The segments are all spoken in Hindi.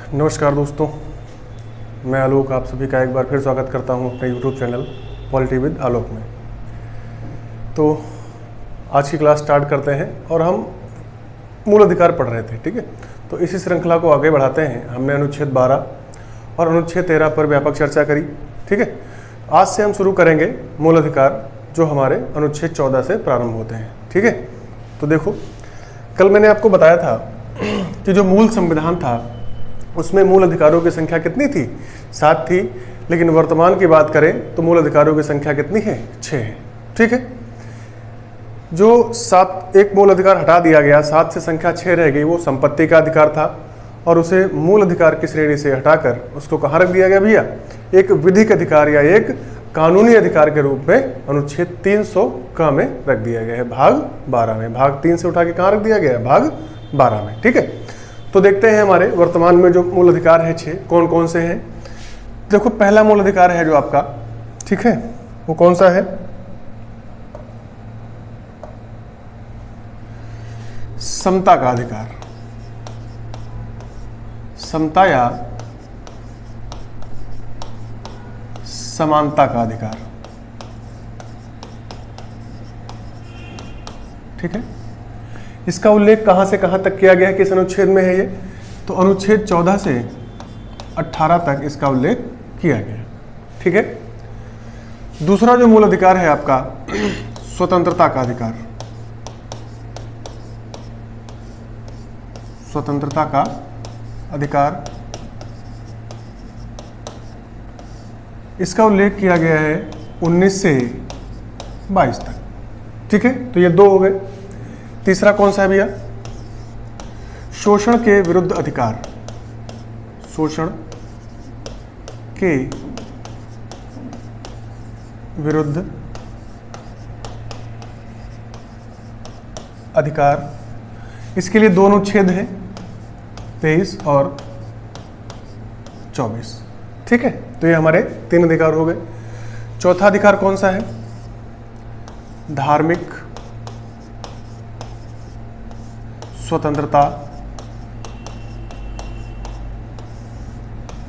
नमस्कार दोस्तों, मैं आलोक आप सभी का एक बार फिर स्वागत करता हूं अपने YouTube चैनल पॉलिटी विद आलोक में। तो आज की क्लास स्टार्ट करते हैं और हम मूल अधिकार पढ़ रहे थे, ठीक है। तो इसी श्रृंखला को आगे बढ़ाते हैं। हमने अनुच्छेद 12 और अनुच्छेद 13 पर व्यापक चर्चा करी, ठीक है। आज से हम शुरू करेंगे मूल अधिकार जो हमारे अनुच्छेद 14 से प्रारंभ होते हैं, ठीक है। तो देखो, कल मैंने आपको बताया था कि जो मूल संविधान था उसमें मूल अधिकारों की संख्या कितनी थी? 7 थी। लेकिन वर्तमान की बात करें तो मूल अधिकारों की संख्या कितनी है? 6 है, ठीक है। जो 7 एक मूल अधिकार हटा दिया गया, 7 से संख्या 6 रह गई, वो संपत्ति का अधिकार था और उसे मूल अधिकार की श्रेणी से हटाकर उसको कहाँ रख दिया गया भैया? एक विधिक अधिकार या एक कानूनी अधिकार के रूप में अनुच्छेद 300 क में रख दिया गया है, भाग 12 में। भाग 3 से उठा के कहाँ रख दिया गया है? भाग 12 में, ठीक है। तो देखते हैं हमारे वर्तमान में जो मूल अधिकार है 6 कौन कौन से हैं। देखो, पहला मूल अधिकार है जो आपका, ठीक है, वो कौन सा है? समता का अधिकार। समता या समानता का अधिकार, ठीक है। इसका उल्लेख कहां से कहां तक किया गया है, किस अनुच्छेद में है ये? तो अनुच्छेद 14 से 18 तक इसका उल्लेख किया गया, ठीक है। दूसरा जो मूल अधिकार है आपका, स्वतंत्रता का अधिकार। स्वतंत्रता का अधिकार, इसका उल्लेख किया गया है 19 से 22 तक, ठीक है। तो ये 2 हो गए। तीसरा कौन सा है भैया? शोषण के विरुद्ध अधिकार। शोषण के विरुद्ध अधिकार, इसके लिए 2 अनुच्छेद हैं, 23 और 24, ठीक है। तो ये हमारे 3 अधिकार हो गए। चौथा अधिकार कौन सा है? धार्मिक स्वतंत्रता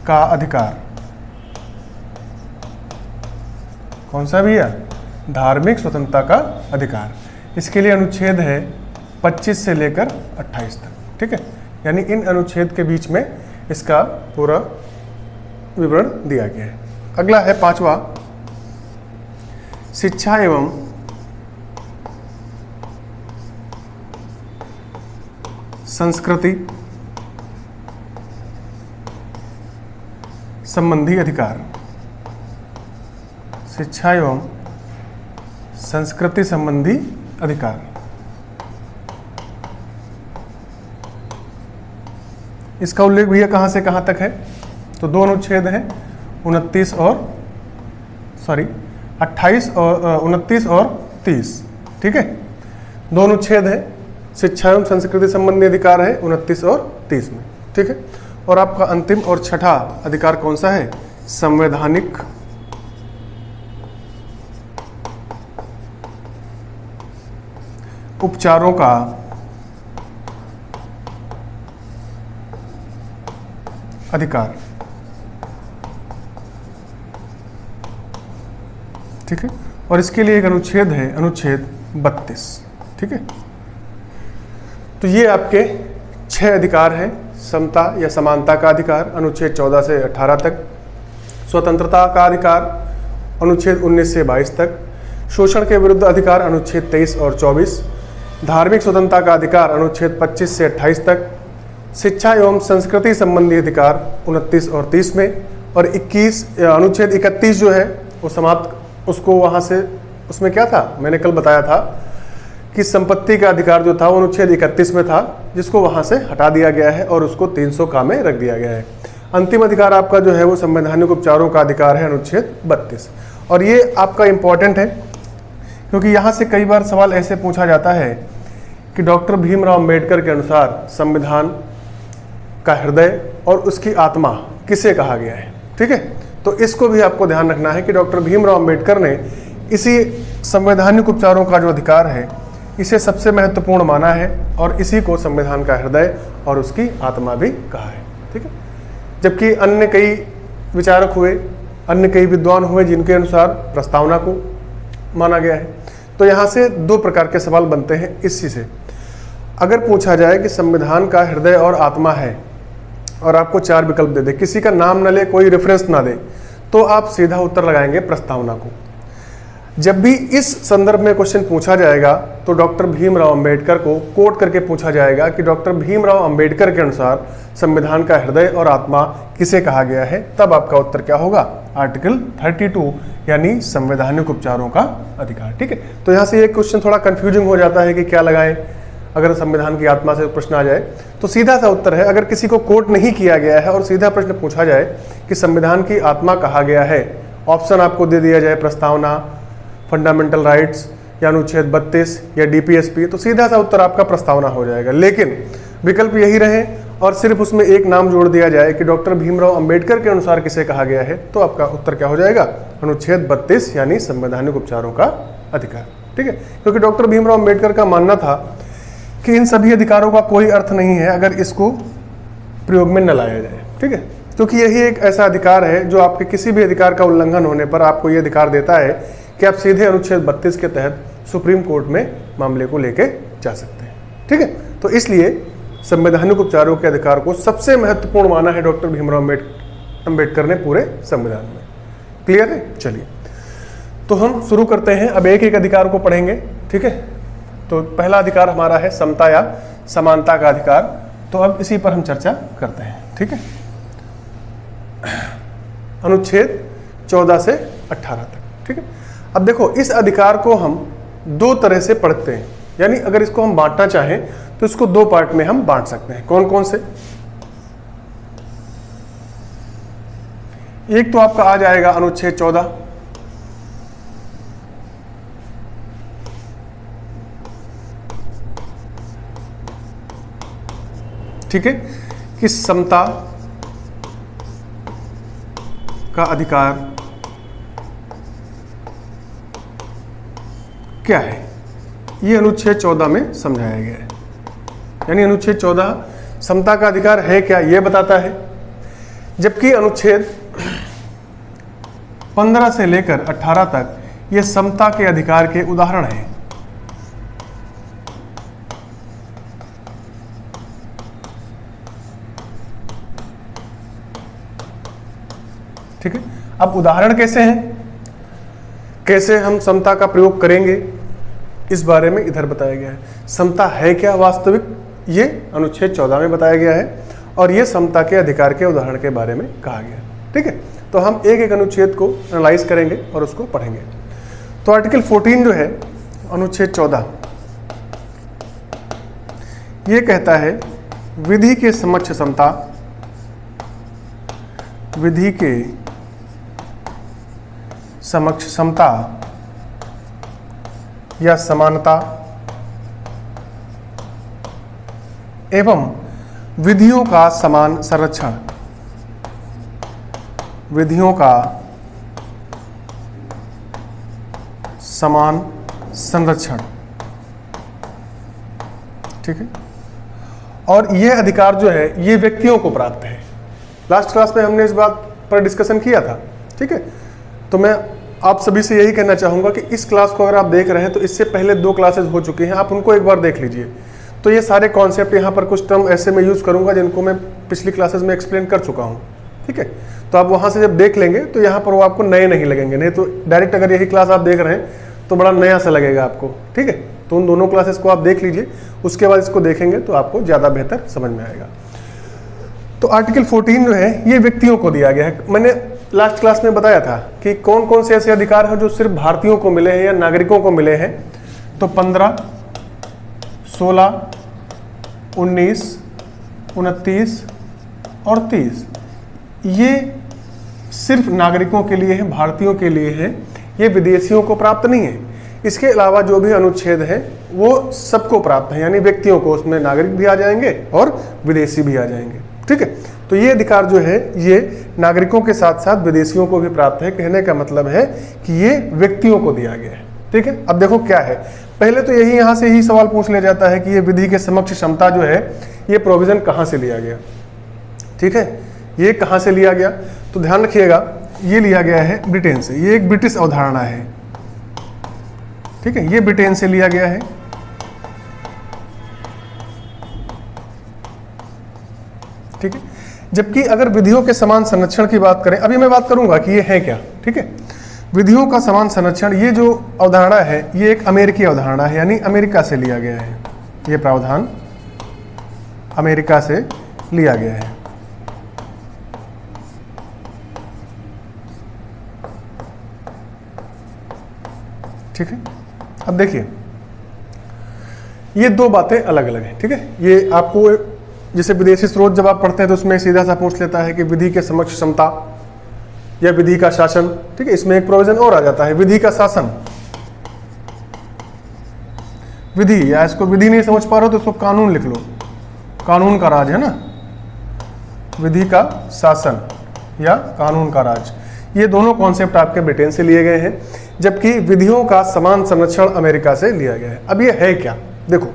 का अधिकार। कौन सा भैया? धार्मिक स्वतंत्रता का अधिकार। इसके लिए अनुच्छेद है 25 से लेकर 28 तक, ठीक है। यानी इन अनुच्छेद के बीच में इसका पूरा विवरण दिया गया है। अगला है 5वां, शिक्षा एवं संस्कृति संबंधी अधिकार। शिक्षा एवं संस्कृति संबंधी अधिकार, इसका उल्लेख भैया कहां से कहां तक है? तो 2 अनुच्छेद हैं, 29 और 30, ठीक है। 2 अनुच्छेद है, शिक्षा एवं संस्कृति संबंधी अधिकार है 29 और 30 में, ठीक है। और आपका अंतिम और छठा अधिकार कौन सा है? संवैधानिक उपचारों का अधिकार, ठीक है। और इसके लिए एक अनुच्छेद है, अनुच्छेद 32, ठीक है। तो ये आपके 6 अधिकार हैं। समता या समानता का अधिकार अनुच्छेद 14 से 18 तक, स्वतंत्रता का अधिकार अनुच्छेद 19 से 22 तक, शोषण के विरुद्ध अधिकार अनुच्छेद 23 और 24, धार्मिक स्वतंत्रता का अधिकार अनुच्छेद 25 से 28 तक, शिक्षा एवं संस्कृति संबंधी अधिकार 29 और 30 में, और 21 अनुच्छेद 31 जो है वो समाप्त, उसको वहाँ से, उसमें क्या था मैंने कल बताया था कि संपत्ति का अधिकार जो था वो अनुच्छेद 31 में था, जिसको वहाँ से हटा दिया गया है और उसको 300 का में रख दिया गया है। अंतिम अधिकार आपका जो है वो संवैधानिक उपचारों का अधिकार है अनुच्छेद 32। और ये आपका इम्पॉर्टेंट है क्योंकि यहाँ से कई बार सवाल ऐसे पूछा जाता है कि डॉक्टर भीमराव अम्बेडकर के अनुसार संविधान का हृदय और उसकी आत्मा किसे कहा गया है, ठीक है। तो इसको भी आपको ध्यान रखना है कि डॉक्टर भीमराव अम्बेडकर ने इसी संवैधानिक उपचारों का जो अधिकार है इसे सबसे महत्वपूर्ण माना है और इसी को संविधान का हृदय और उसकी आत्मा भी कहा है, ठीक है। जबकि अन्य कई विचारक हुए, अन्य कई विद्वान हुए जिनके अनुसार प्रस्तावना को माना गया है। तो यहाँ से दो प्रकार के सवाल बनते हैं इसी से। अगर पूछा जाए कि संविधान का हृदय और आत्मा है और आपको 4 विकल्प दे दे, किसी का नाम न ले, कोई रेफरेंस ना दे, तो आप सीधा उत्तर लगाएंगे प्रस्तावना को। जब भी इस संदर्भ में क्वेश्चन पूछा जाएगा तो डॉक्टर भीमराव अंबेडकर को कोट करके पूछा जाएगा कि डॉक्टर भीमराव अंबेडकर के अनुसार संविधान का हृदय और आत्मा किसे कहा गया है, तब आपका उत्तर क्या होगा, आर्टिकल 32 यानी संवैधानिक उपचारों का अधिकार। ठीक है, तो यहाँ से ये क्वेश्चन थोड़ा कंफ्यूजिंग हो जाता है कि क्या लगाएं। अगर संविधान की आत्मा से प्रश्न आ जाए तो सीधा सा उत्तर है, अगर किसी को कोट नहीं किया गया है और सीधा प्रश्न पूछा जाए कि संविधान की आत्मा कहा गया है, ऑप्शन आपको दे दिया जाए प्रस्तावना, फंडामेंटल राइट्स या अनुच्छेद 32 या डीपीएसपी, तो सीधा सा उत्तर आपका प्रस्तावना हो जाएगा। लेकिन विकल्प यही रहे और सिर्फ उसमें एक नाम जोड़ दिया जाए कि डॉक्टर भीमराव अंबेडकर के अनुसार किसे कहा गया है, तो आपका उत्तर क्या हो जाएगा, अनुच्छेद 32 यानी संवैधानिक उपचारों का अधिकार। ठीक है, क्योंकि डॉक्टर भीमराव अंबेडकर का मानना था कि इन सभी अधिकारों का कोई अर्थ नहीं है अगर इसको प्रयोग में न लाया जाए। ठीक है, क्योंकि यही एक ऐसा अधिकार है जो आपके किसी भी अधिकार का उल्लंघन होने पर आपको ये अधिकार देता है कि आप सीधे अनुच्छेद 32 के तहत सुप्रीम कोर्ट में मामले को लेके जा सकते हैं। ठीक है, तो इसलिए संवैधानिक उपचारों के अधिकार को सबसे महत्वपूर्ण माना है डॉक्टर भीमराव अंबेडकर ने पूरे संविधान में। क्लियर है? चलिए, तो हम शुरू करते हैं। अब एक एक अधिकार को पढ़ेंगे। ठीक है, तो पहला अधिकार हमारा है समता या समानता का अधिकार। तो अब इसी पर हम चर्चा करते हैं। ठीक है, अनुच्छेद 14 से 18 तक। ठीक है, अब देखो इस अधिकार को हम दो तरह से पढ़ते हैं, यानी अगर इसको हम बांटना चाहें तो इसको दो पार्ट में हम बांट सकते हैं। कौन कौन से? एक तो आपका आ जाएगा अनुच्छेद 14, ठीक है, कि समता का अधिकार क्या है, ये अनुच्छेद 14 में समझाया गया है। यानी अनुच्छेद 14 समता का अधिकार है क्या, ये बताता है, जबकि अनुच्छेद 15 से लेकर 18 तक ये समता के अधिकार के उदाहरण हैं। ठीक है, अब उदाहरण कैसे हैं, कैसे हम समता का प्रयोग करेंगे, इस बारे में इधर बताया गया है। समता है क्या वास्तविक, ये अनुच्छेद 14 में बताया गया है, और ये समता के अधिकार के उदाहरण के बारे में कहा गया है। ठीक है, तो हम एक एक अनुच्छेद को एनालाइज करेंगे और उसको पढ़ेंगे। तो आर्टिकल 14 जो है अनुच्छेद 14, ये कहता है विधि के समक्ष समता, विधि के समक्ष समता या समानता एवं विधियों का समान संरक्षण, विधियों का समान संरक्षण। ठीक है, और यह अधिकार जो है ये व्यक्तियों को प्राप्त है। लास्ट क्लास में हमने इस बात पर डिस्कशन किया था। ठीक है, तो मैं आप सभी से यही कहना चाहूँगा कि इस क्लास को अगर आप देख रहे हैं तो इससे पहले 2 क्लासेस हो चुकी हैं, आप उनको एक बार देख लीजिए। तो ये सारे कॉन्सेप्ट, यहाँ पर कुछ टर्म ऐसे मैं यूज़ करूँगा जिनको मैं पिछली क्लासेस में एक्सप्लेन कर चुका हूँ। ठीक है, तो आप वहाँ से जब देख लेंगे तो यहाँ पर वो आपको नए नहीं लगेंगे, नहीं तो डायरेक्ट अगर यही क्लास आप देख रहे हैं तो बड़ा नया सा लगेगा आपको। ठीक है, तो उन दोनों क्लासेस को आप देख लीजिए, उसके बाद इसको देखेंगे तो आपको ज़्यादा बेहतर समझ में आएगा। तो आर्टिकल 14 जो है ये व्यक्तियों को दिया गया है। मैंने लास्ट क्लास में बताया था कि कौन कौन से ऐसे अधिकार हैं जो सिर्फ भारतीयों को मिले हैं या नागरिकों को मिले हैं। तो 15, 16, 19, 29 और 30 ये सिर्फ नागरिकों के लिए है, भारतीयों के लिए है, ये विदेशियों को प्राप्त नहीं है। इसके अलावा जो भी अनुच्छेद है वो सबको प्राप्त है, यानी व्यक्तियों को, उसमें नागरिक भी आ जाएंगे और विदेशी भी आ जाएंगे। ठीक है, तो ये अधिकार जो है ये नागरिकों के साथ साथ विदेशियों को भी प्राप्त है। कहने का मतलब है कि ये व्यक्तियों को दिया गया है। ठीक है, अब देखो क्या है, पहले तो यही यहाँ से ही सवाल पूछ लिया जाता है कि ये विधि के समक्ष क्षमता जो है ये प्रोविजन कहाँ से लिया गया। ठीक है, ये कहाँ से लिया गया? तो ध्यान रखिएगा, ये लिया गया है ब्रिटेन से। ये एक ब्रिटिश अवधारणा है, ठीक है, ये ब्रिटेन से लिया गया है। ठीक है, जबकि अगर विधियों के समान संरक्षण की बात करें, अभी मैं बात करूंगा कि ये है क्या, ठीक है। विधियों का समान संरक्षण, ये जो अवधारणा है ये एक अमेरिकी अवधारणा है, यानी अमेरिका से लिया गया है। ये प्रावधान अमेरिका से लिया गया है। ठीक है, अब देखिए ये दो बातें अलग अलग हैं। ठीक है, ये आपको जैसे विदेशी स्रोत जब आप पढ़ते हैं तो उसमें सीधा सा पूछ लेता है कि विधि के समक्ष समता या विधि का शासन। ठीक है, इसमें एक प्रोविजन और आ जाता है, विधि का शासन। विधि, या इसको विधि नहीं समझ पा रहे हो तो इसको कानून लिख लो, कानून का राज है ना, विधि का शासन या कानून का राज। ये दोनों कॉन्सेप्ट आपके ब्रिटेन से लिए गए हैं, जबकि विधियों का समान संरक्षण अमेरिका से लिया गया है। अब ये है क्या? देखो,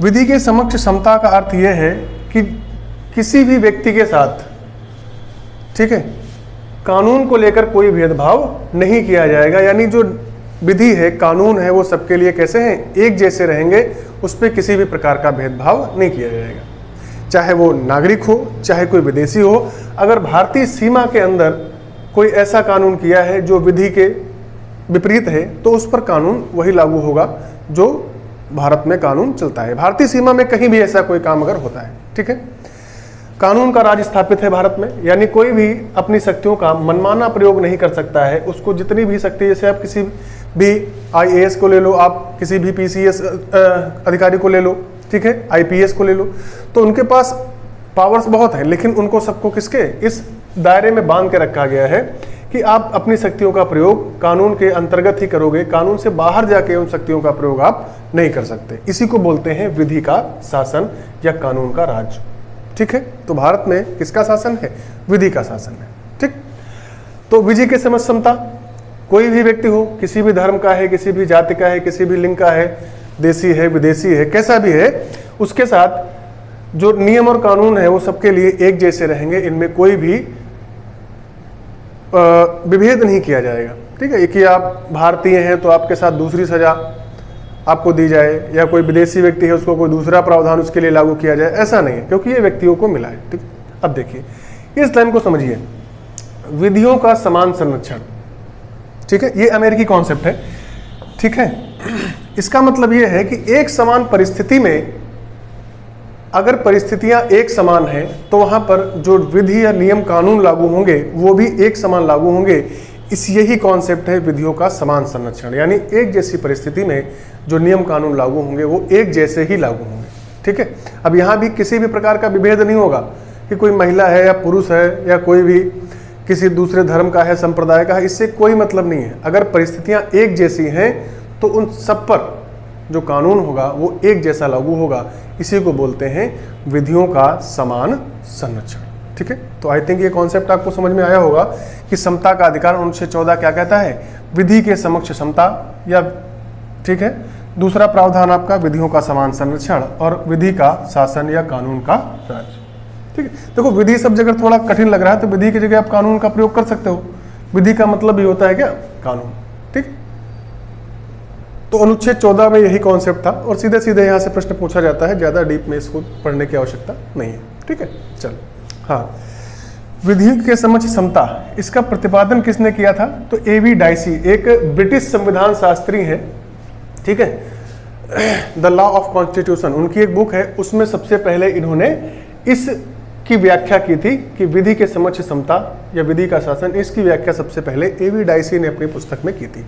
विधि के समक्ष समता का अर्थ यह है कि किसी भी व्यक्ति के साथ, ठीक है, कानून को लेकर कोई भेदभाव नहीं किया जाएगा। यानी जो विधि है, कानून है, वो सबके लिए कैसे हैं? एक जैसे रहेंगे, उस पर किसी भी प्रकार का भेदभाव नहीं किया जाएगा, चाहे वो नागरिक हो चाहे कोई विदेशी हो। अगर भारतीय सीमा के अंदर कोई ऐसा कानून किया है जो विधि के विपरीत है तो उस पर कानून वही लागू होगा जो भारत में कानून चलता है। भारतीय सीमा में कहीं भी ऐसा कोई काम अगर होता है, ठीक है, कानून का राज स्थापित है भारत में, यानी कोई भी अपनी शक्तियों का मनमाना प्रयोग नहीं कर सकता है। उसको जितनी भी शक्ति, जैसे आप किसी भी IAS को ले लो, आप किसी भी PCS अधिकारी को ले लो, ठीक है, IPS को ले लो, तो उनके पास पावर्स बहुत हैं, लेकिन उनको सबको किसके इस दायरे में बांध के रखा गया है कि आप अपनी शक्तियों का प्रयोग कानून के अंतर्गत ही करोगे, कानून से बाहर जाके उन शक्तियों का प्रयोग आप नहीं कर सकते। इसी को बोलते हैं विधि का शासन या कानून का राज। ठीक है, तो भारत में किसका शासन है? विधि का शासन है। ठीक, तो विधि के समक्ष समता, कोई भी व्यक्ति हो, किसी भी धर्म का है, किसी भी जाति का है, किसी भी लिंग का है, देसी है, विदेशी है, कैसा भी है, उसके साथ जो नियम और कानून है वो सबके लिए एक जैसे रहेंगे। इनमें कोई भी विभेद नहीं किया जाएगा। ठीक है, कि आप भारतीय हैं तो आपके साथ दूसरी सजा आपको दी जाए, या कोई विदेशी व्यक्ति है उसको कोई दूसरा प्रावधान उसके लिए लागू किया जाए, ऐसा नहीं है, क्योंकि ये व्यक्तियों को मिला है। ठीक, अब देखिए इस लाइन को समझिए, विधियों का समान संरक्षण। ठीक है, ये अमेरिकी कॉन्सेप्ट है। ठीक है, इसका मतलब ये है कि एक समान परिस्थिति में अगर परिस्थितियां एक समान हैं तो वहां पर जो विधि या नियम कानून लागू होंगे वो भी एक समान लागू होंगे। इस यही कॉन्सेप्ट है विधियों का समान संरक्षण, यानी एक जैसी परिस्थिति में जो नियम कानून लागू होंगे वो एक जैसे ही लागू होंगे। ठीक है, अब यहाँ भी किसी भी प्रकार का विभेद नहीं होगा कि कोई महिला है या पुरुष है या कोई भी किसी दूसरे धर्म का है, संप्रदाय का है, इससे कोई मतलब नहीं है। अगर परिस्थितियां एक जैसी हैं तो उन सब पर जो कानून होगा वो एक जैसा लागू होगा। इसी को बोलते हैं विधियों का समान संरक्षण। ठीक है, तो आई थिंक ये कॉन्सेप्ट आपको समझ में आया होगा कि समता का अधिकार अनुच्छेद 14 क्या कहता है? विधि के समक्ष समता, या ठीक है, दूसरा प्रावधान आपका विधियों का समान संरक्षण और विधि का शासन या कानून का राज। ठीक है, देखो विधि सब जगह थोड़ा कठिन लग रहा है तो विधि की जगह आप कानून का प्रयोग कर सकते हो। विधि का मतलब भी होता है क्या? कानून। ठीक, तो अनुच्छेद 14 में यही कॉन्सेप्ट था और सीधे सीधे यहाँ से प्रश्न पूछा जाता है, ज़्यादा डीप में इसको पढ़ने की आवश्यकता नहीं है। ठीक है, चलो, हाँ, विधि के समक्ष समता, इसका प्रतिपादन किसने किया था? तो A.V. डाइसी एक ब्रिटिश संविधान शास्त्री है। ठीक है, द लॉ ऑफ कॉन्स्टिट्यूशन उनकी एक बुक है, उसमें सबसे पहले इन्होंने इस की व्याख्या की थी कि विधि के समक्ष समता या विधि का शासन, इसकी व्याख्या सबसे पहले A.V. डाइसी ने अपनी पुस्तक में की थी।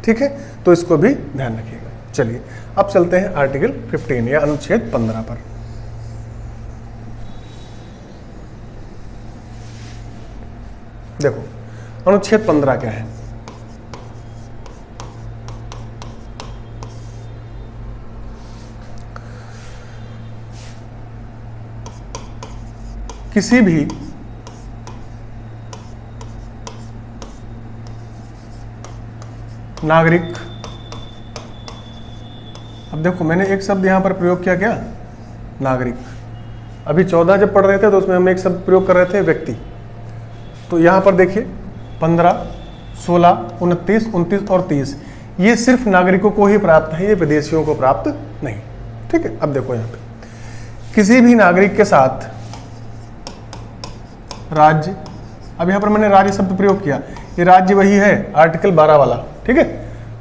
ठीक है, तो इसको भी ध्यान रखिएगा। चलिए अब चलते हैं आर्टिकल 15 या अनुच्छेद 15 पर। देखो अनुच्छेद 15 क्या है? किसी भी नागरिक, अब देखो मैंने एक शब्द यहां पर प्रयोग किया क्या? नागरिक। अभी 14 जब पढ़ रहे थे तो उसमें हम एक शब्द प्रयोग कर रहे थे व्यक्ति। तो यहाँ पर देखिए 15, 16, 29, 29 और 30 ये सिर्फ नागरिकों को ही प्राप्त है, ये विदेशियों को प्राप्त नहीं। ठीक है, अब देखो यहाँ पे किसी भी नागरिक के साथ राज्य, अब यहाँ पर मैंने राज्य शब्द प्रयोग किया, ये राज्य वही है आर्टिकल 12 वाला। ठीक है,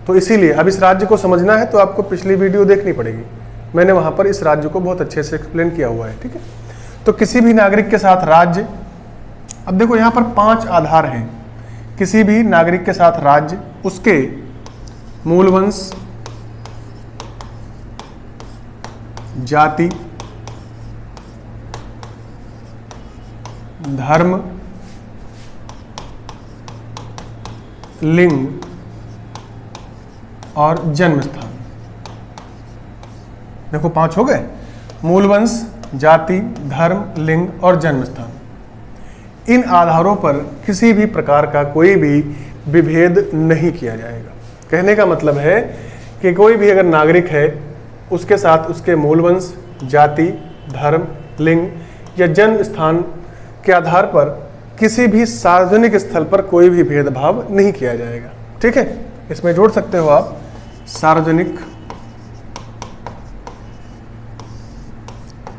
तो इसीलिए अब इस राज्य को समझना है तो आपको पिछली वीडियो देखनी पड़ेगी, मैंने वहां पर इस राज्य को बहुत अच्छे से एक्सप्लेन किया हुआ है। ठीक है, तो किसी भी नागरिक के साथ राज्य, अब देखो यहाँ पर 5 आधार हैं। किसी भी नागरिक के साथ राज्य, उसके मूल वंश, जाति, धर्म, लिंग और जन्म स्थान। देखो 5 हो गए, मूल वंश, जाति, धर्म, लिंग और जन्म स्थान। इन आधारों पर किसी भी प्रकार का कोई भी विभेद नहीं किया जाएगा। कहने का मतलब है कि कोई भी अगर नागरिक है उसके साथ उसके मूल वंश, जाति, धर्म, लिंग या जन्म स्थान के आधार पर किसी भी सार्वजनिक स्थल पर कोई भी भेदभाव नहीं किया जाएगा। ठीक है, इसमें जोड़ सकते हो आप सार्वजनिक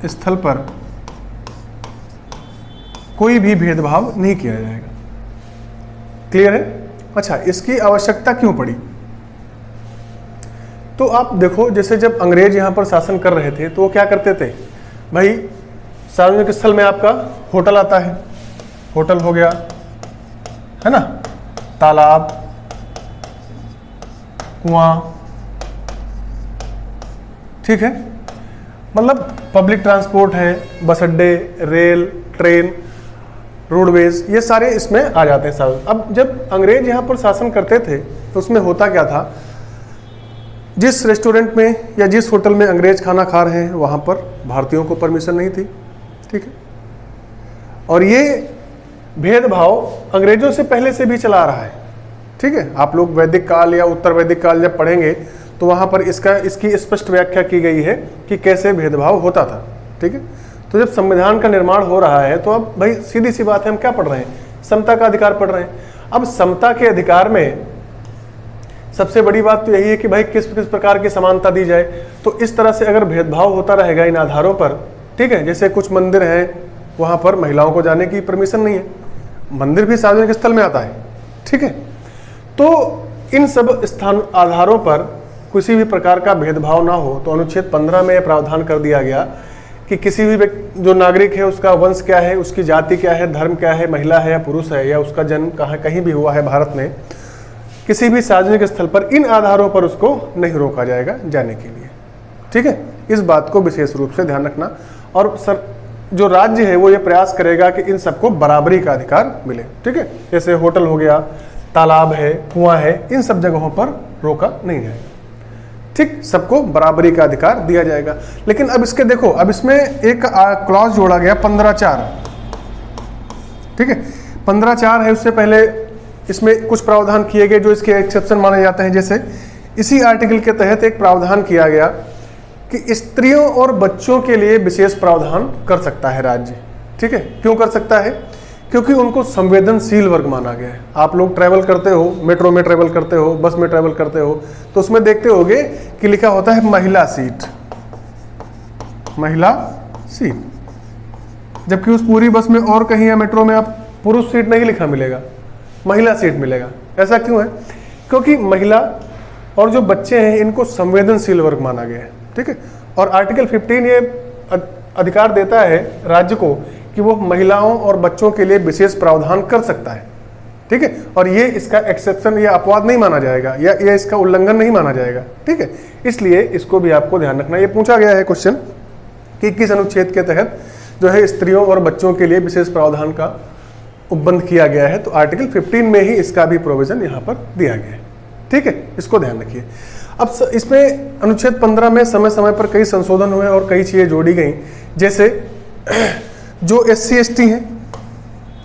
स्थल पर कोई भी भेदभाव नहीं किया जाएगा। क्लियर है? अच्छा, इसकी आवश्यकता क्यों पड़ी? तो आप देखो, जैसे जब अंग्रेज यहां पर शासन कर रहे थे तो वो क्या करते थे भाई, सार्वजनिक स्थल में आपका होटल आता है, होटल हो गया है ना, तालाब, कुआं, ठीक है, मतलब पब्लिक ट्रांसपोर्ट है, बस अड्डे, रेल, ट्रेन, रोडवेज, ये सारे इसमें आ जाते हैं सब। अब जब अंग्रेज यहाँ पर शासन करते थे तो उसमें होता क्या था, जिस रेस्टोरेंट में या जिस होटल में अंग्रेज खाना खा रहे हैं वहाँ पर भारतीयों को परमिशन नहीं थी। ठीक है, और ये भेदभाव अंग्रेजों से पहले से भी चला रहा है। ठीक है, आप लोग वैदिक काल या उत्तर वैदिक काल जब पढ़ेंगे तो वहाँ पर इसकी स्पष्ट व्याख्या की गई है कि कैसे भेदभाव होता था। ठीक है, तो जब संविधान का निर्माण हो रहा है तो अब भाई सीधी सी बात है, हम क्या पढ़ रहे हैं, समता का अधिकार पढ़ रहे हैं। अब समता के अधिकार में सबसे बड़ी बात तो यही है कि भाई किस किस प्रकार की समानता दी जाए। तो इस तरह से अगर भेदभाव होता रहेगा इन आधारों पर, ठीक है, जैसे कुछ मंदिर हैं वहाँ पर महिलाओं को जाने की परमिशन नहीं है, मंदिर भी सार्वजनिक स्थल में आता है। ठीक है, तो इन सब स्थान आधारों पर किसी भी प्रकार का भेदभाव ना हो, तो अनुच्छेद 15 में यह प्रावधान कर दिया गया कि किसी भी जो नागरिक है उसका वंश क्या है, उसकी जाति क्या है, धर्म क्या है, महिला है या पुरुष है, या उसका जन्म कहाँ कहीं भी हुआ है भारत में, किसी भी सार्वजनिक स्थल पर इन आधारों पर उसको नहीं रोका जाएगा जाने के लिए। ठीक है, इस बात को विशेष रूप से ध्यान रखना। और जो राज्य है वो ये प्रयास करेगा कि इन सबको बराबरी का अधिकार मिले। ठीक है, जैसे होटल हो गया, तालाब है, कुआं है, इन सब जगहों पर रोका नहीं जाएगा। ठीक, सबको बराबरी का अधिकार दिया जाएगा। लेकिन अब इसके देखो, अब इसमें एक क्लॉज जोड़ा गया 15(4). ठीक है, 15(4) है, उससे पहले इसमें कुछ प्रावधान किए गए जो इसके एक्सेप्शन माने जाते हैं। जैसे इसी आर्टिकल के तहत एक प्रावधान किया गया कि स्त्रियों और बच्चों के लिए विशेष प्रावधान कर सकता है राज्य। ठीक है, क्यों कर सकता है? क्योंकि उनको संवेदनशील वर्ग माना गया है। आप लोग ट्रैवल करते हो, मेट्रो में ट्रैवल करते हो, बस में ट्रैवल करते हो, तो उसमें देखते होगे कि लिखा होता है महिला सीट, महिला सीट, जबकि उस पूरी बस में और कहीं या मेट्रो में आप पुरुष सीट नहीं लिखा मिलेगा, महिला सीट मिलेगा। ऐसा क्यों है? क्योंकि महिला और जो बच्चे हैं इनको संवेदनशील वर्ग माना गया है। ठीक है, और आर्टिकल 15 ये अधिकार देता है राज्य को कि वो महिलाओं और बच्चों के लिए विशेष प्रावधान कर सकता है। ठीक है, और ये इसका एक्सेप्शन या अपवाद नहीं माना जाएगा, या ये इसका उल्लंघन नहीं माना जाएगा। ठीक है, इसलिए इसको भी आपको ध्यान रखना। ये पूछा गया है क्वेश्चन कि किस अनुच्छेद के तहत जो है स्त्रियों और बच्चों के लिए विशेष प्रावधान का उपबंध किया गया है, तो आर्टिकल 15 में ही इसका भी प्रोविजन यहाँ पर दिया गया है। ठीक है, इसको ध्यान रखिए। अब इसमें अनुच्छेद 15 में समय समय पर कई संशोधन हुए और कई चीजें जोड़ी गई। जैसे जो SC/ST हैं,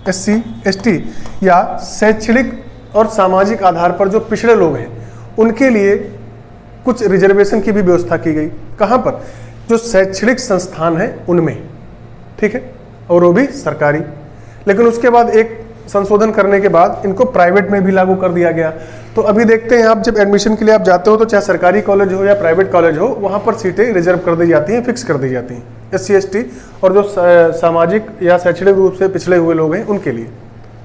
SC/ST या शैक्षणिक और सामाजिक आधार पर जो पिछड़े लोग हैं, उनके लिए कुछ रिजर्वेशन की भी व्यवस्था की गई। कहाँ पर? जो शैक्षणिक संस्थान है उनमें। ठीक है, और वो भी सरकारी। लेकिन उसके बाद एक संशोधन करने के बाद इनको प्राइवेट में भी लागू कर दिया गया। तो अभी देखते हैं, आप जब एडमिशन के लिए आप जाते हो तो चाहे सरकारी कॉलेज हो या प्राइवेट कॉलेज हो, वहाँ पर सीटें रिजर्व कर दी जाती हैं, फिक्स कर दी जाती हैं SC ST और जो सामाजिक या शैक्षणिक रूप से पिछड़े हुए लोग हैं उनके लिए,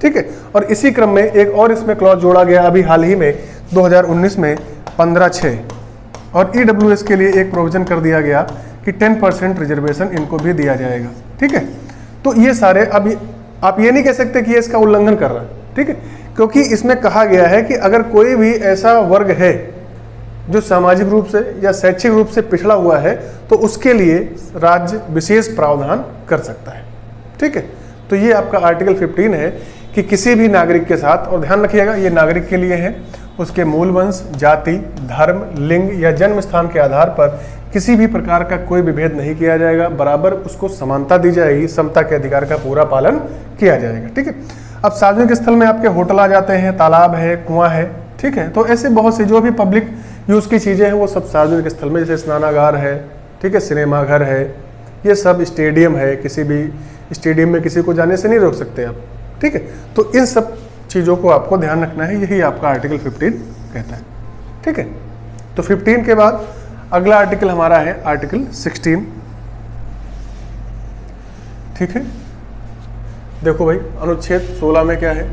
ठीक है। और इसी क्रम में एक और इसमें क्लॉज जोड़ा गया अभी हाल ही में 2019 में 15/6, और EWS के लिए एक प्रोविजन कर दिया गया कि 10% रिजर्वेशन इनको भी दिया जाएगा, ठीक है। तो ये सारे, अब आप ये नहीं कह सकते कि ये इसका उल्लंघन कर रहा है, ठीक है, क्योंकि इसमें कहा गया है कि अगर कोई भी ऐसा वर्ग है जो सामाजिक रूप से या शैक्षिक रूप से पिछड़ा हुआ है तो उसके लिए राज्य विशेष प्रावधान कर सकता है, ठीक है। तो ये आपका आर्टिकल 15 है कि किसी भी नागरिक के साथ, और ध्यान रखिएगा ये नागरिक के लिए है, उसके मूल वंश, जाति, धर्म, लिंग या जन्म स्थान के आधार पर किसी भी प्रकार का कोई विभेद नहीं किया जाएगा, बराबर उसको समानता दी जाएगी, समता के अधिकार का पूरा पालन किया जाएगा, ठीक है। अब सार्वजनिक स्थल में आपके होटल आ जाते हैं, तालाब है, कुआं है, ठीक है। तो ऐसे बहुत से जो भी पब्लिक यूज़ की चीज़ें हैं वो सब सार्वजनिक स्थल में, जैसे स्नानागार है, ठीक है, सिनेमा घर है, ये सब, स्टेडियम है, किसी भी स्टेडियम में किसी को जाने से नहीं रोक सकते आप, ठीक है। तो इन सब चीज़ों को आपको ध्यान रखना है, यही आपका आर्टिकल 15 कहता है, ठीक है। तो 15 के बाद अगला आर्टिकल हमारा है आर्टिकल 16, ठीक है। देखो भाई, अनुच्छेद 16 में क्या है,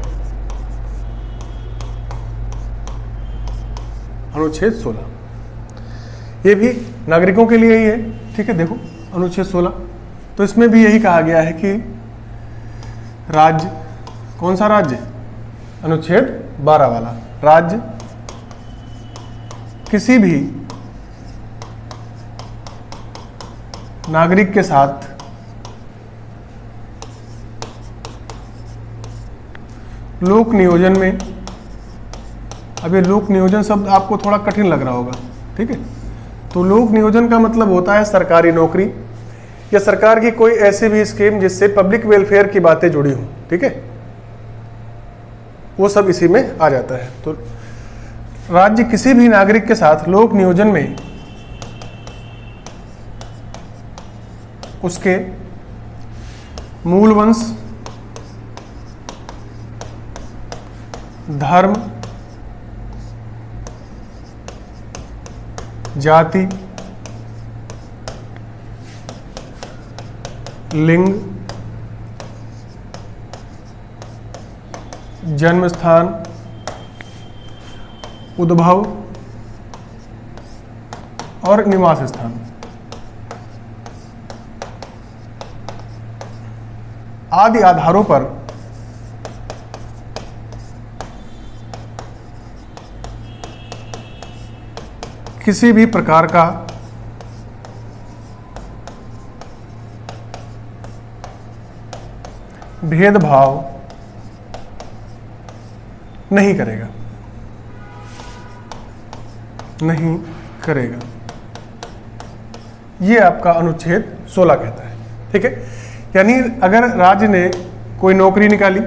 अनुच्छेद 16 ये भी नागरिकों के लिए ही है, ठीक है। देखो अनुच्छेद 16, तो इसमें भी यही कहा गया है कि राज्य, कौन सा राज्य, अनुच्छेद 12 वाला, राज्य किसी भी नागरिक के साथ लोक नियोजन में, अब ये लोक नियोजन शब्द आपको थोड़ा कठिन लग रहा होगा, ठीक है। तो लोक नियोजन का मतलब होता है सरकारी नौकरी या सरकार की कोई ऐसी भी स्कीम जिससे पब्लिक वेलफेयर की बातें जुड़ी हों, ठीक है, वो सब इसी में आ जाता है। तो राज्य किसी भी नागरिक के साथ लोक नियोजन में उसके मूल वंश, धर्म, जाति, लिंग, जन्म स्थान, उद्भव और निवास स्थान आदि आधारों पर किसी भी प्रकार का भेदभाव नहीं करेगा, नहीं करेगा। ये आपका अनुच्छेद 16 कहता है, ठीक है। यानी अगर राज्य ने कोई नौकरी निकाली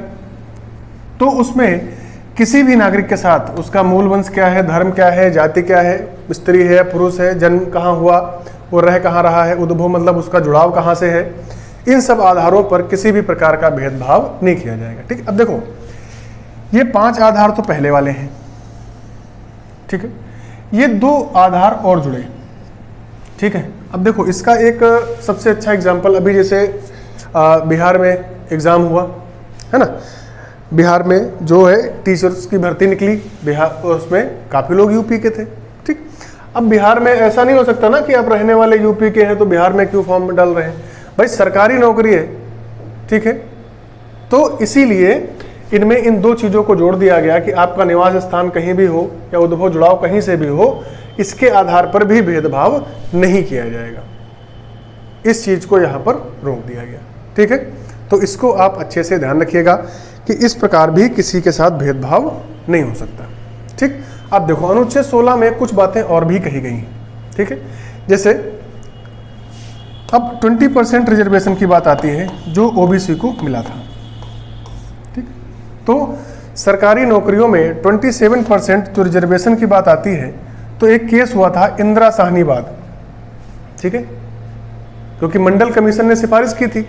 तो उसमें किसी भी नागरिक के साथ उसका मूल वंश क्या है, धर्म क्या है, जाति क्या है, स्त्री है, पुरुष है, जन्म कहाँ हुआ, वो रह कहाँ रहा है, उद्भव मतलब उसका जुड़ाव कहाँ से है, इन सब आधारों पर किसी भी प्रकार का भेदभाव नहीं किया जाएगा, ठीक। अब देखो ये 5 आधार तो पहले वाले हैं, ठीक है, ये 2 आधार और जुड़े, ठीक है। अब देखो इसका एक सबसे अच्छा एग्जाम्पल, अभी जैसे बिहार में एग्ज़ाम हुआ है ना, बिहार में जो है टीचर्स की भर्ती निकली, बिहार उसमें काफ़ी लोग यूपी के थे, ठीक। अब बिहार में ऐसा नहीं हो सकता ना कि आप रहने वाले यूपी के हैं तो बिहार में क्यों फॉर्म डाल रहे हैं, भाई सरकारी नौकरी है, ठीक है। तो इसीलिए इनमें इन 2 चीज़ों को जोड़ दिया गया कि आपका निवास स्थान कहीं भी हो या उद्भव जुड़ाव कहीं से भी हो, इसके आधार पर भी भेदभाव नहीं किया जाएगा। इस चीज़ को यहाँ पर रोक दिया गया, ठीक है। तो इसको आप अच्छे से ध्यान रखिएगा कि इस प्रकार भी किसी के साथ भेदभाव नहीं हो सकता, ठीक। अब देखो अनुच्छेद 16 में कुछ बातें और भी कही गई हैं, ठीक है। जैसे अब 20% रिजर्वेशन की बात आती है जो ओबीसी को मिला था, ठीक। तो सरकारी नौकरियों में 27% जो रिजर्वेशन की बात आती है, तो एक केस हुआ था इंदिरा साहनी बाद, ठीक है, क्योंकि मंडल कमीशन ने सिफारिश की थी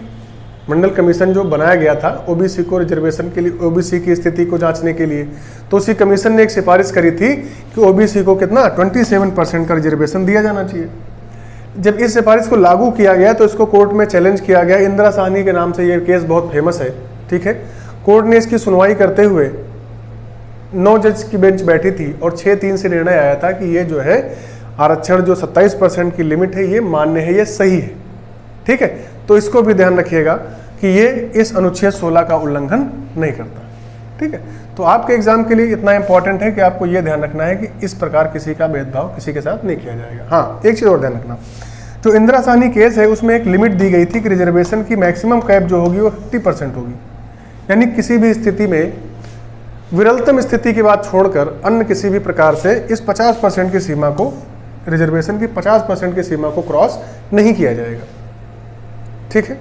मंडल कमीशन जो बनाया गया था ओबीसी को रिजर्वेशन के लिए, ओबीसी की स्थिति को जांचने के लिए, तो उसी कमीशन ने एक सिफारिश करी थी कि ओबीसी को कितना 27% का रिजर्वेशन दिया जाना चाहिए। जब इस सिफारिश को लागू किया गया तो इसको कोर्ट में चैलेंज किया गया। इंदिरा साहनी के नाम से ये केस बहुत फेमस है, ठीक है। कोर्ट ने इसकी सुनवाई करते हुए 9 जज की बेंच बैठी थी और 6-3 से निर्णय आया था कि ये जो है आरक्षण जो 27% की लिमिट है ये मान्य है, ये सही है, ठीक है। तो इसको भी ध्यान रखिएगा कि ये इस अनुच्छेद 16 का उल्लंघन नहीं करता, ठीक है। तो आपके एग्जाम के लिए इतना इंपॉर्टेंट है कि आपको ये ध्यान रखना है कि इस प्रकार किसी का भेदभाव किसी के साथ नहीं किया जाएगा। हाँ, एक चीज़ और ध्यान रखना, जो इंदिरा साहनी केस है उसमें एक लिमिट दी गई थी कि रिजर्वेशन की मैक्सिमम कैप जो होगी वो 50% होगी, यानी किसी भी स्थिति में, विरलतम स्थिति की बात छोड़कर अन्य किसी भी प्रकार से इस 50% की सीमा को, रिजर्वेशन की 50% की सीमा को क्रॉस नहीं किया जाएगा, ठीक है।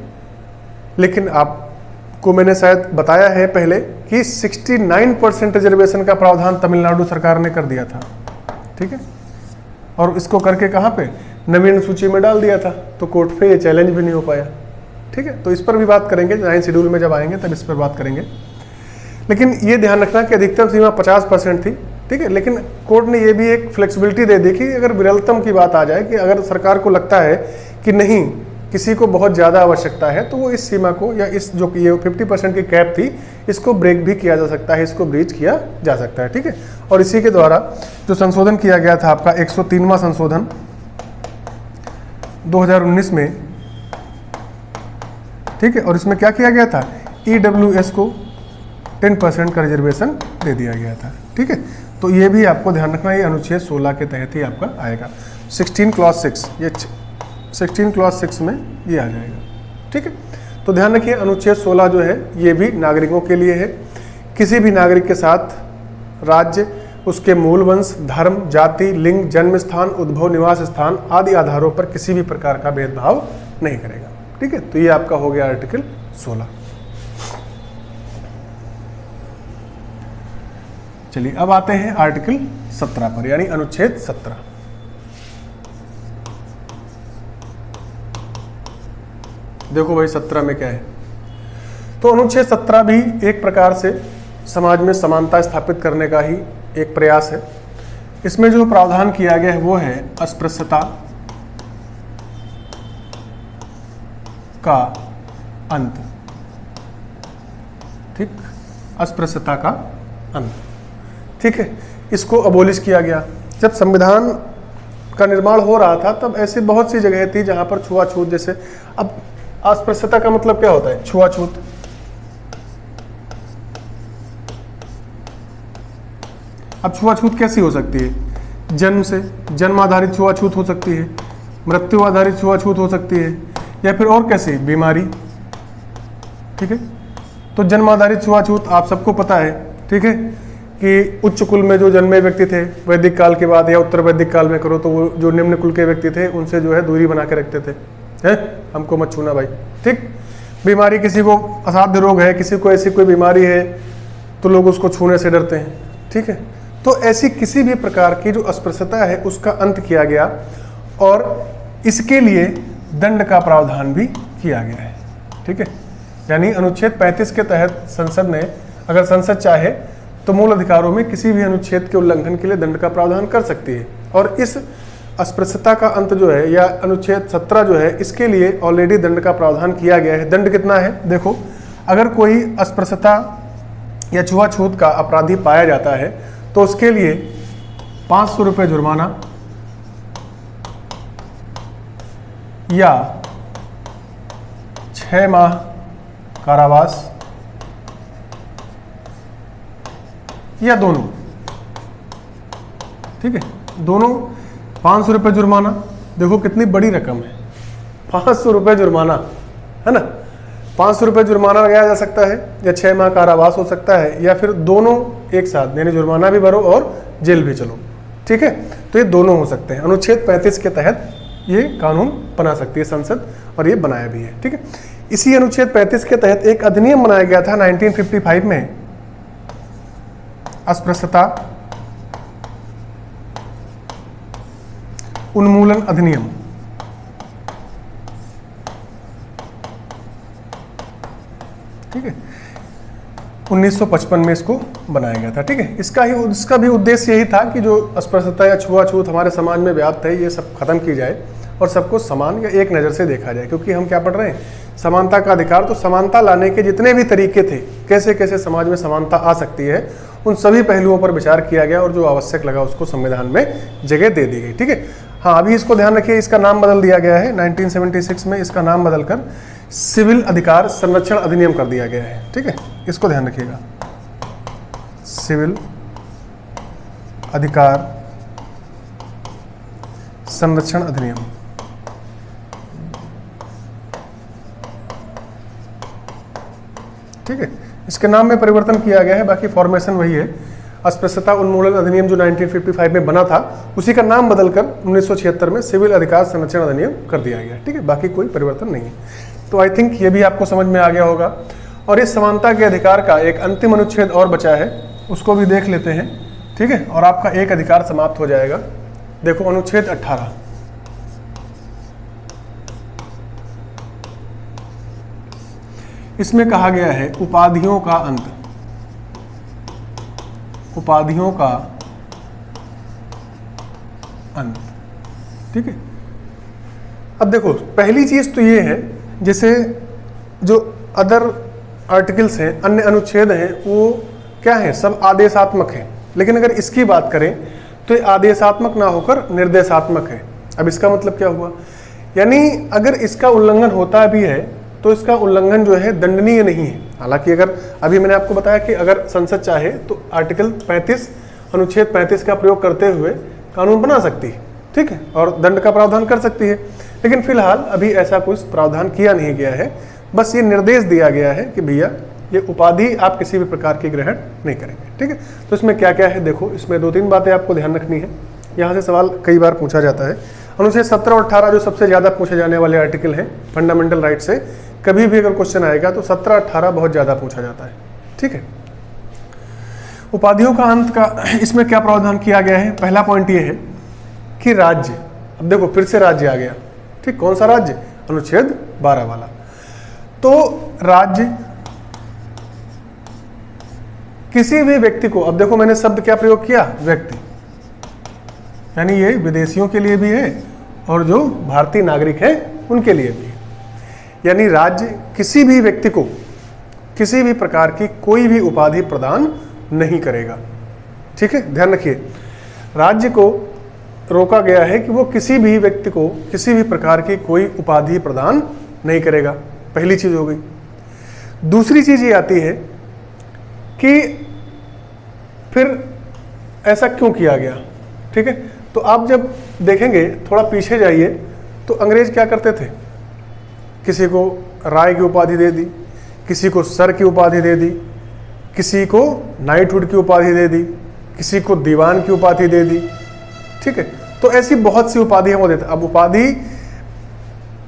लेकिन आपको मैंने शायद बताया है पहले कि 69% रिजर्वेशन का प्रावधान तमिलनाडु सरकार ने कर दिया था, ठीक है, और इसको करके कहाँ पे, नवीन सूची में डाल दिया था, तो कोर्ट पे ये चैलेंज भी नहीं हो पाया, ठीक है। तो इस पर भी बात करेंगे 9 शेड्यूल में जब आएंगे तब इस पर बात करेंगे। लेकिन ये ध्यान रखना कि अधिकतम सीमा 50% थी, ठीक है। लेकिन कोर्ट ने ये भी एक फ्लेक्सिबिलिटी दे दी कि अगर विरलतम की बात आ जाए कि अगर सरकार को लगता है कि नहीं किसी को बहुत ज़्यादा आवश्यकता है तो वो इस सीमा को या इस जो ये 50% की कैप थी इसको ब्रेक भी किया जा सकता है, इसको ब्रीच किया जा सकता है, ठीक है। और इसी के द्वारा जो संशोधन किया गया था आपका 103वां संशोधन 2019 में, ठीक है, और इसमें क्या किया गया था, EWS को 10% का रिजर्वेशन दे दिया गया था, ठीक है। तो ये भी आपको ध्यान रखना, ये अनुच्छेद 16 के तहत ही आपका आएगा। 16 क्लॉज 6, ये 16 क्लॉज 6 में ये आ जाएगा, ठीक है। तो ध्यान रखिए अनुच्छेद 16 जो है ये भी नागरिकों के लिए है। किसी भी नागरिक के साथ राज्य, उसके मूल वंश, धर्म, जाति, लिंग, जन्म स्थान, उद्भव निवास स्थान आदि आधारों पर किसी भी प्रकार का भेदभाव नहीं करेगा, ठीक है। तो ये आपका हो गया आर्टिकल 16। चलिए अब आते हैं आर्टिकल 17 पर, यानी अनुच्छेद 17। देखो भाई 17 में क्या है, तो अनुच्छेद 17 भी एक प्रकार से समाज में समानता स्थापित करने का ही एक प्रयास है। इसमें जो प्रावधान किया गया है वो है अस्पृश्यता का अंत, ठीक, अस्पृश्यता का अंत, ठीक है। इसको अबोलिश किया गया। जब संविधान का निर्माण हो रहा था तब ऐसी बहुत सी जगह थी जहां पर छुआछूत, जैसे अब अस्पृश्यता का मतलब क्या होता है, छुआछूत। अब छुआछूत कैसी हो सकती है, जन्म से, जन्म आधारित छुआछूत हो सकती है, मृत्यु आधारित छुआछूत हो सकती है, या फिर और कैसी, बीमारी, ठीक है। तो जन्म आधारित छुआछूत आप सबको पता है, ठीक है, कि उच्च कुल में जो जन्मे व्यक्ति थे वैदिक काल के बाद या उत्तर वैदिक काल में करो तो वो जो निम्न कुल के व्यक्ति थे उनसे जो है दूरी बना के रखते थे, हैं, हमको मत छूना भाई, ठीक। बीमारी, किसी को असाध्य रोग है, किसी को ऐसी कोई बीमारी है तो लोग उसको छूने से डरते हैं, ठीक है। तो ऐसी किसी भी प्रकार की जो अस्पृश्यता है उसका अंत किया गया और इसके लिए दंड का प्रावधान भी किया गया है, ठीक है। यानी अनुच्छेद 35 के तहत संसद ने, अगर संसद चाहे तो मूल अधिकारों में किसी भी अनुच्छेद के उल्लंघन के लिए दंड का प्रावधान कर सकती है। और इस अस्पृश्यता का अंत जो है या अनुच्छेद 17 जो है इसके लिए ऑलरेडी दंड का प्रावधान किया गया है। दंड कितना है, देखो, अगर कोई अस्पृश्यता या छुआछूत का अपराधी पाया जाता है तो उसके लिए 500 रुपये जुर्माना या 6 माह कारावास या दोनों, ठीक है, दोनों। 500 रुपये जुर्माना, देखो कितनी बड़ी रकम है, 500 रुपये जुर्माना, है ना। 500 रुपये जुर्माना लगाया जा सकता है या 6 माह कारावास हो सकता है या फिर दोनों एक साथ, यानी जुर्माना भी भरो और जेल भी चलो, ठीक है। तो ये दोनों हो सकते हैं। अनुच्छेद 35 के तहत ये कानून बना सकती है संसद और ये बनाया भी है, ठीक है। इसी अनुच्छेद 35 के तहत एक अधिनियम बनाया गया था 1955 में, अस्पृश्यता उन्मूलन अधिनियम। ठीक है, 1955 में इसको बनाया गया था। ठीक है, इसका भी उद्देश्य यही था कि जो अस्पृश्यता या छुआछूत हमारे समाज में व्याप्त है, ये सब खत्म की जाए और सबको समान या एक नज़र से देखा जाए। क्योंकि हम क्या पढ़ रहे हैं, समानता का अधिकार, तो समानता लाने के जितने भी तरीके थे, कैसे कैसे समाज में समानता आ सकती है, उन सभी पहलुओं पर विचार किया गया और जो आवश्यक लगा उसको संविधान में जगह दे दी गई। ठीक है, हाँ अभी इसको ध्यान रखिए, इसका नाम बदल दिया गया है 1976 में, इसका नाम बदलकर सिविल अधिकार संरक्षण अधिनियम कर दिया गया है। ठीक है, इसको ध्यान रखिएगा, सिविल अधिकार संरक्षण अधिनियम। ठीक है, इसके नाम में परिवर्तन किया गया है, बाकी फॉर्मेशन वही है। अस्पृश्यता उन्मूलन अधिनियम जो 1955 में बना था, उसी का नाम बदलकर 1976 में सिविल अधिकार संरक्षण अधिनियम कर दिया गया। ठीक है, बाकी कोई परिवर्तन नहीं है। तो आई थिंक ये भी आपको समझ में आ गया होगा। और इस समानता के अधिकार का एक अंतिम अनुच्छेद और बचा है, उसको भी देख लेते हैं। ठीक है, और आपका एक अधिकार समाप्त हो जाएगा। देखो अनुच्छेद 18, इसमें कहा गया है उपाधियों का अंत, उपाधियों का अंत। ठीक है, अब देखो पहली चीज तो ये है, जैसे जो अदर आर्टिकल्स हैं, अन्य अनुच्छेद हैं, वो क्या है, सब आदेशात्मक है। लेकिन अगर इसकी बात करें तो ये आदेशात्मक ना होकर निर्देशात्मक है। अब इसका मतलब क्या हुआ, यानी अगर इसका उल्लंघन होता भी है तो इसका उल्लंघन जो है दंडनीय नहीं है। हालांकि अगर अभी मैंने आपको बताया कि अगर संसद चाहे तो आर्टिकल 35 अनुच्छेद 35 का प्रयोग करते हुए कानून बना सकती है। ठीक है, और दंड का प्रावधान कर सकती है। लेकिन फिलहाल अभी ऐसा कुछ प्रावधान किया नहीं गया है, बस ये निर्देश दिया गया है कि भैया ये उपाधि आप किसी भी प्रकार की ग्रहण नहीं करेंगे। ठीक है, तो इसमें क्या क्या है देखो, इसमें 2-3 बातें आपको ध्यान रखनी है। यहाँ से सवाल कई बार पूछा जाता है। अनुच्छेद 17 और 18 जो सबसे ज़्यादा पूछे जाने वाले आर्टिकल हैं फंडामेंटल राइट से, कभी भी अगर क्वेश्चन आएगा तो 17-18 बहुत ज़्यादा पूछा जाता है। ठीक है, उपाधियों का अंत का इसमें क्या प्रावधान किया गया है, पहला पॉइंट ये है कि राज्य, अब देखो फिर से राज्य आ गया। ठीक, कौन सा राज्य, अनुच्छेद 12 वाला। तो राज्य किसी भी व्यक्ति को, अब देखो मैंने शब्द क्या प्रयोग किया, व्यक्ति, यानी ये विदेशियों के लिए भी है और जो भारतीय नागरिक हैं उनके लिए भी है। यानी राज्य किसी भी व्यक्ति को किसी भी प्रकार की कोई भी उपाधि प्रदान नहीं करेगा। ठीक है, ध्यान रखिए, राज्य को रोका गया है कि वो किसी भी व्यक्ति को किसी भी प्रकार की कोई उपाधि प्रदान नहीं करेगा। पहली चीज हो गई। दूसरी चीज ये आती है कि फिर ऐसा क्यों किया गया। ठीक है, तो आप जब देखेंगे, थोड़ा पीछे जाइए, तो अंग्रेज क्या करते थे, किसी को राय की उपाधि दे दी, किसी को सर की उपाधि दे दी, किसी को नाइटहुड की उपाधि दे दी, किसी को दीवान की उपाधि दे दी। ठीक है, तो ऐसी बहुत सी उपाधियां वो देते। अब उपाधि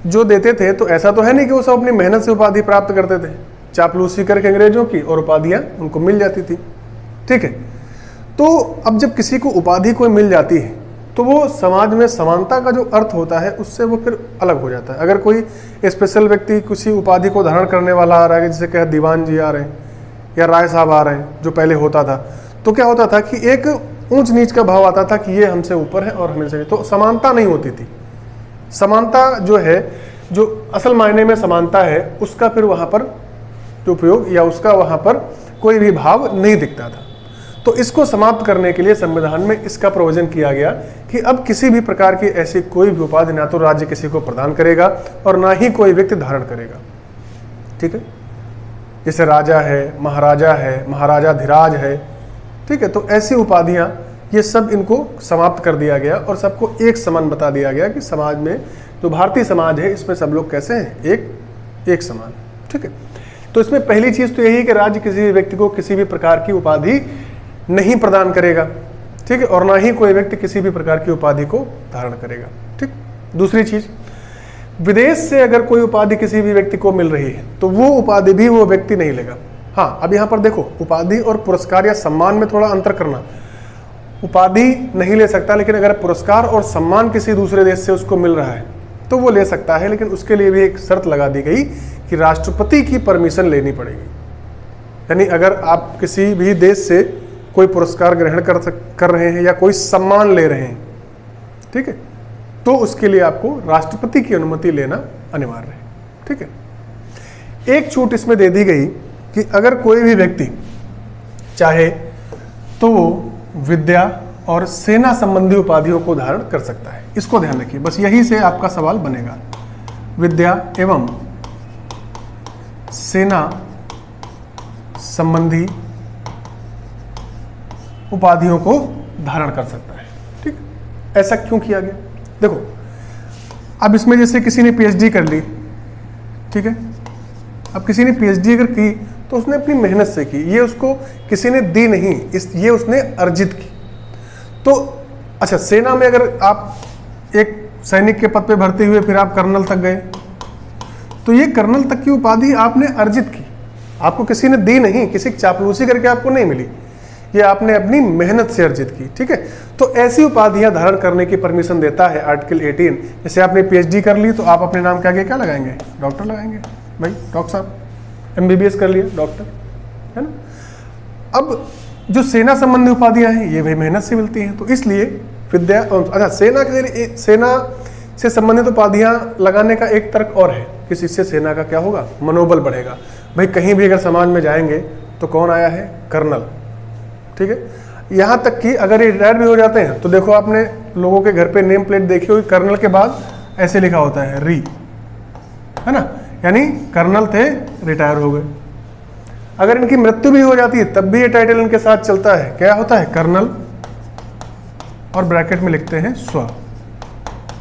जो देते थे तो ऐसा तो है नहीं कि वो सब अपनी मेहनत से उपाधि प्राप्त करते थे, चापलूसी करके अंग्रेजों की, और उपाधियां उनको मिल जाती थी। ठीक है, तो अब जब किसी को उपाधि कोई मिल जाती है तो वो समाज में समानता का जो अर्थ होता है उससे वो फिर अलग हो जाता है। अगर कोई स्पेशल व्यक्ति किसी उपाधि को धारण करने वाला आ रहा है, जैसे कहे दीवान जी आ रहे हैं या राय साहब आ रहे हैं, जो पहले होता था, तो क्या होता था कि एक ऊंच नीच का भाव आता था कि ये हमसे ऊपर है और हमसे, तो समानता नहीं होती थी। समानता जो है, जो असल मायने में समानता है, उसका फिर वहाँ पर जो प्रयोग या उसका वहाँ पर कोई भी भाव नहीं दिखता था। तो इसको समाप्त करने के लिए संविधान में इसका प्रोविजन किया गया कि अब किसी भी प्रकार की ऐसी कोई भी उपाधि ना तो राज्य किसी को प्रदान करेगा और ना ही कोई व्यक्ति धारण करेगा। ठीक है, जैसे राजा है, महाराजा है, महाराजाधिराज है। ठीक है, तो ऐसी उपाधियां, ये सब इनको समाप्त कर दिया गया और सबको एक समान बता दिया गया कि समाज में जो भारतीय समाज है इसमें सब लोग कैसे हैं, एक समान। ठीक है, तो इसमें पहली चीज तो यही है कि राज्य किसी भी व्यक्ति को किसी भी प्रकार की उपाधि नहीं प्रदान करेगा। ठीक है, और ना ही कोई व्यक्ति किसी भी प्रकार की उपाधि को धारण करेगा। ठीक, दूसरी चीज, विदेश से अगर कोई उपाधि किसी भी व्यक्ति को मिल रही है तो वो उपाधि भी वो व्यक्ति नहीं लेगा। हाँ, अब यहाँ पर देखो, उपाधि और पुरस्कार या सम्मान में थोड़ा अंतर करना। उपाधि नहीं ले सकता, लेकिन अगर पुरस्कार और सम्मान किसी दूसरे देश से उसको मिल रहा है तो वो ले सकता है, लेकिन उसके लिए भी एक शर्त लगा दी गई कि राष्ट्रपति की परमिशन लेनी पड़ेगी। यानी अगर आप किसी भी देश से कोई पुरस्कार ग्रहण कर रहे हैं या कोई सम्मान ले रहे हैं, ठीक है, तो उसके लिए आपको राष्ट्रपति की अनुमति लेना अनिवार्य है। ठीक है। एक छूट इसमें दे दी गई कि अगर कोई भी व्यक्ति चाहे तो वो विद्या और सेना संबंधी उपाधियों को धारण कर सकता है। इसको ध्यान रखिए, बस यही से आपका सवाल बनेगा। विद्या एवं सेना संबंधी उपाधियों को धारण कर सकता है। ठीक, ऐसा क्यों किया गया? देखो, अब इसमें जैसे किसी ने पीएचडी कर ली, ठीक है, अब किसी ने पीएचडी अगर की तो उसने अपनी मेहनत से की, ये उसको किसी ने दी नहीं, ये उसने अर्जित की। तो अच्छा, सेना में अगर आप एक सैनिक के पद पे भर्ती हुए फिर आप कर्नल तक गए, तो ये कर्नल तक की उपाधि आपने अर्जित की, आपको किसी ने दी नहीं, किसी की चापलूसी करके आपको नहीं मिली, ये आपने अपनी मेहनत से अर्जित की। ठीक है, तो ऐसी उपाधियां धारण करने की परमिशन देता है आर्टिकल 18। जैसे आपने पीएचडी कर ली तो आप अपने नाम के आगे क्या लगाएंगे? डॉक्टर लगाएंगे, भाई डॉक्टर साहब। एमबीबीएस कर लिया, डॉक्टर, है ना। अब जो सेना संबंधी उपाधियां हैं ये भी मेहनत से मिलती हैं, तो इसलिए विद्या, अच्छा, सेना से संबंधित उपाधियां लगाने का एक तर्क और है कि इससे सेना का क्या होगा? मनोबल बढ़ेगा। भाई कहीं भी अगर समाज में जाएंगे तो कौन आया है? कर्नल। ठीक है, यहाँ तक कि अगर ये रिटायर भी हो जाते हैं तो देखो, आपने लोगों के घर पे नेम प्लेट देखी होगी, कर्नल के बाद ऐसे लिखा होता है री, है ना, यानी कर्नल थे, रिटायर हो गए। अगर इनकी मृत्यु भी हो जाती है तब भी ये टाइटल इनके साथ चलता है, क्या होता है? कर्नल, और ब्रैकेट में लिखते हैं स्व,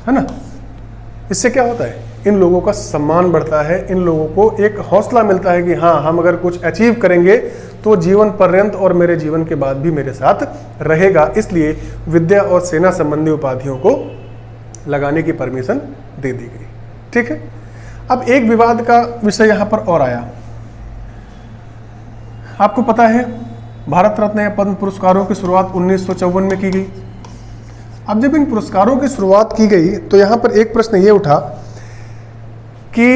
है ना। इससे क्या होता है? इन लोगों का सम्मान बढ़ता है, इन लोगों को एक हौसला मिलता है कि हाँ, हम अगर कुछ अचीव करेंगे तो जीवन पर्यंत और मेरे जीवन के बाद भी मेरे साथ रहेगा। इसलिए विद्या और सेना संबंधी उपाधियों को लगाने की परमिशन दे दी गई। ठीक है, अब एक विवाद का विषय यहां पर और आया। आपको पता है भारत रत्न या पद्म पुरस्कारों की शुरुआत 1954 में की गई। अब जब इन पुरस्कारों की शुरुआत की गई तो यहां पर एक प्रश्न ये उठा कि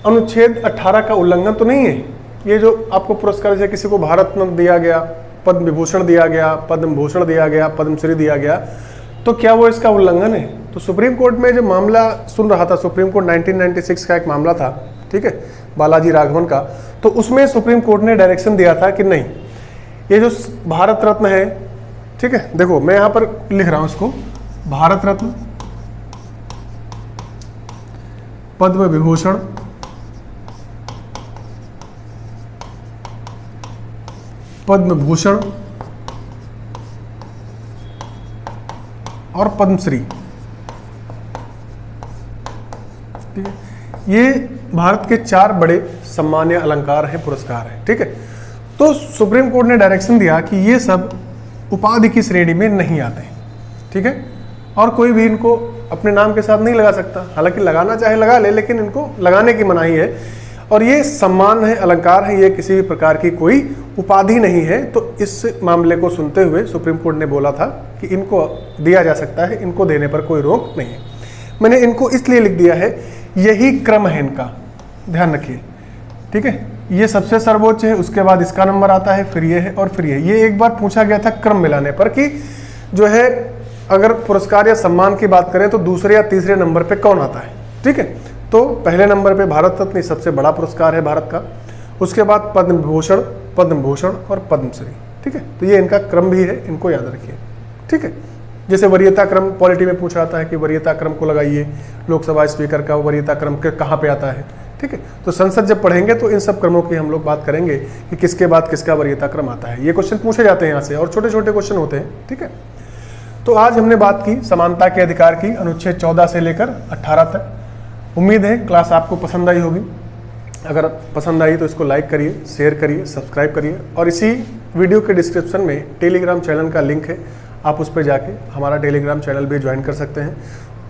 अनुच्छेद 18 का उल्लंघन तो नहीं है? ये जो आपको पुरस्कार, जैसे किसी को भारत रत्न दिया गया, पद्म विभूषण दिया गया, पद्म भूषण दिया गया, पद्मश्री दिया गया, तो क्या वो इसका उल्लंघन है? तो सुप्रीम कोर्ट में जब मामला सुन रहा था, सुप्रीम कोर्ट 1996 का एक मामला था, ठीक है, बालाजी राघवन का, तो उसमें सुप्रीम कोर्ट ने डायरेक्शन दिया था कि नहीं, ये जो भारत रत्न है, ठीक है, देखो मैं यहां पर लिख रहा हूं इसको, भारत रत्न, पद्म विभूषण, पद्म भूषण और पद्मश्री, ठीक है, ये भारत के 4 बड़े सम्मान्य अलंकार हैं, पुरस्कार हैं। ठीक है, तो सुप्रीम कोर्ट ने डायरेक्शन दिया कि ये सब उपाधि की श्रेणी में नहीं आते हैं। ठीक है, और कोई भी इनको अपने नाम के साथ नहीं लगा सकता, हालांकि लगाना चाहे लगा ले, लेकिन इनको लगाने की मनाही है। और ये सम्मान है, अलंकार है, ये किसी भी प्रकार की कोई उपाधि नहीं है। तो इस मामले को सुनते हुए सुप्रीम कोर्ट ने बोला था कि इनको दिया जा सकता है, इनको देने पर कोई रोक नहीं है। मैंने इनको इसलिए लिख दिया है, यही क्रम है इनका, ध्यान रखिए। ठीक है, ये सबसे सर्वोच्च है, उसके बाद इसका नंबर आता है, फिर ये है और फिर ये एक बार पूछा गया था क्रम मिलाने पर कि जो है अगर पुरस्कार या सम्मान की बात करें तो दूसरे या तीसरे नंबर पे कौन आता है। ठीक है, तो पहले नंबर पे भारत रत्न सबसे बड़ा पुरस्कार है भारत का, उसके बाद पद्म विभूषण, पद्म भूषण और पद्मश्री। ठीक है, तो ये इनका क्रम भी है, इनको याद रखिए। ठीक है, जैसे वरीयता क्रम पॉलिटी में पूछा जाता है कि वरीयता क्रम को लगाइए, लोकसभा स्पीकर का वरीयता क्रम के कहाँ पे आता है। ठीक है, तो संसद जब पढ़ेंगे तो इन सब क्रमों की हम लोग बात करेंगे कि किसके बाद किसका वरीयता क्रम आता है। ये क्वेश्चन पूछे जाते हैं यहाँ से, और छोटे छोटे क्वेश्चन होते हैं। ठीक है, तो आज हमने बात की समानता के अधिकार की, अनुच्छेद 14 से लेकर 18 तक। उम्मीद है क्लास आपको पसंद आई होगी। अगर पसंद आई तो इसको लाइक करिए, शेयर करिए, सब्सक्राइब करिए, और इसी वीडियो के डिस्क्रिप्शन में टेलीग्राम चैनल का लिंक है, आप उस पर जाके हमारा टेलीग्राम चैनल भी ज्वाइन कर सकते हैं।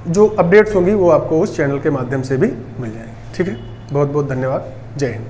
जो अपडेट्स होंगी वो आपको उस चैनल के माध्यम से भी मिल जाएंगी। ठीक है, बहुत बहुत धन्यवाद। जय हिंद।